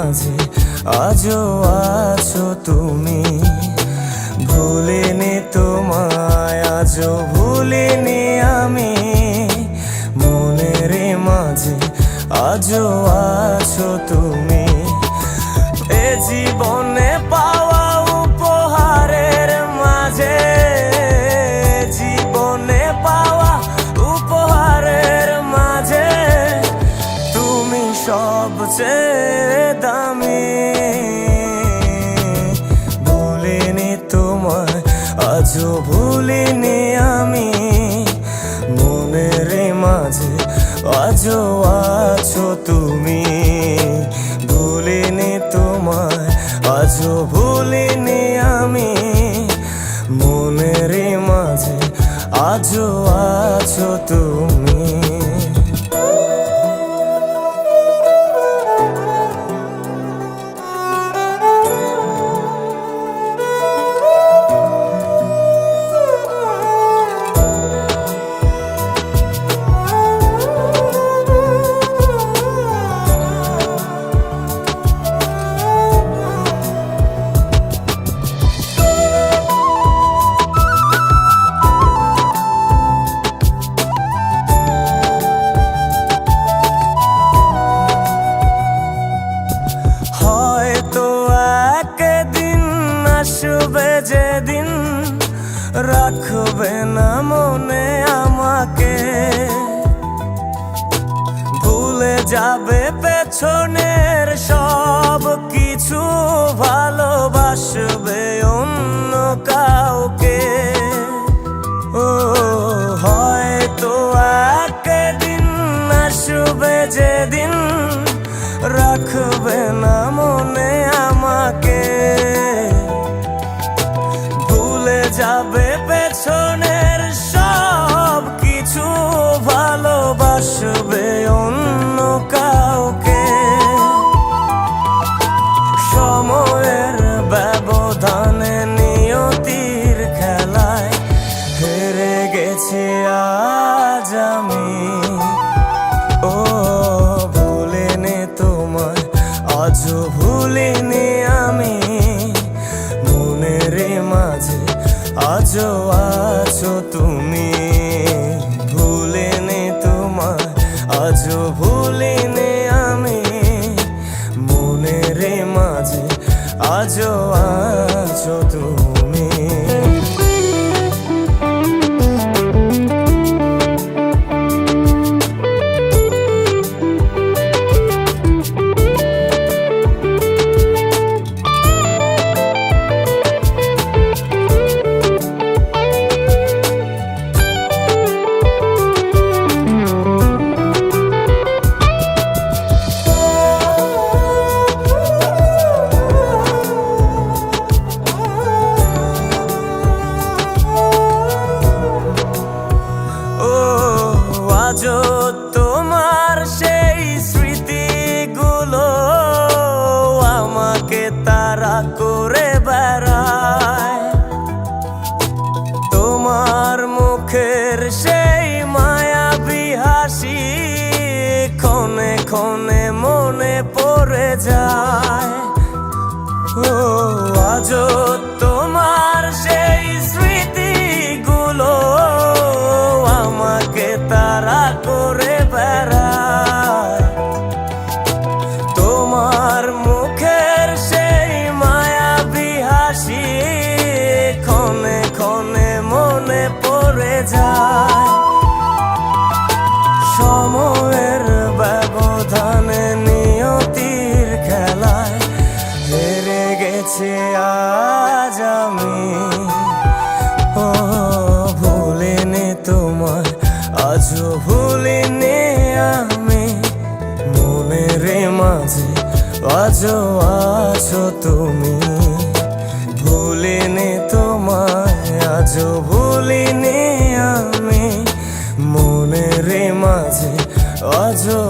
মাঝে আজও আছো তুমি। ভুলিনি তোমায়, আজও ভুলিনি আমি, মনের মাঝে আজও আছো তুমি। এ জীবনে পাওয়া উপহারের মাঝে, জীবনে পাওয়া উপহারের মাঝে তুমি সবচেয়ে দামি। ভুলিনি তোমায়, আজও ভুলিনি আমি, মনের মাঝে আজও আছো তুমি। ভুলিনি তোমায়, আজও ভুলিনি আমি, মনের মাঝে আজও আছো তুমি। আসবে যেদিন রাখবে না মনে আমাকে, ভুলে যাবে পেছনের সব কিছু, ভালোবাসবে অন্য কাউকে। ও হয়তো একদিন আসবে যেদিন রাখবে না মনে আমাকে, যাবে পেছনের সব কিছু, ভালোবাসবে অন্য কাউকে। সময়ের ব্যবধানে নিয়তির খেলায় হেরে গেছি আজ আমি। ও ভুলিনি তোমায়, আজও ভুলিনি আমি, মনের মাঝে আজও আছো তুমি। ভুলিনি তোমায়, আজও ভুলিনি আমি, মনের মাঝে আজও আছো তুমি। আজও তোমার সেই স্মৃতিগুলো আমাকে তাড়া করে বেড়ায়, তোমার মুখের সেই মায়াবী হাসি ক্ষণে ক্ষণে মনে পড়ে যায়। ও আজও তোমার সেই স্মৃতিগুলো আমাকে তাড়া করে বেড়ায়, তোমার মুখের সেই মায়াবী হাসি ক্ষণে ক্ষণে মনে পড়ে যায়। সময়ের ব্যবধানে নিয়তির খেলায় হেরে গেছি আজ আমি। ও ভুলিনি তোমায়, আজও ভুলিনি আমি, মনের মাঝে আজও আছো তুমি। ভুলিনি তোমায়, আজও ভুলিনি আমি, মনের মাঝে আজও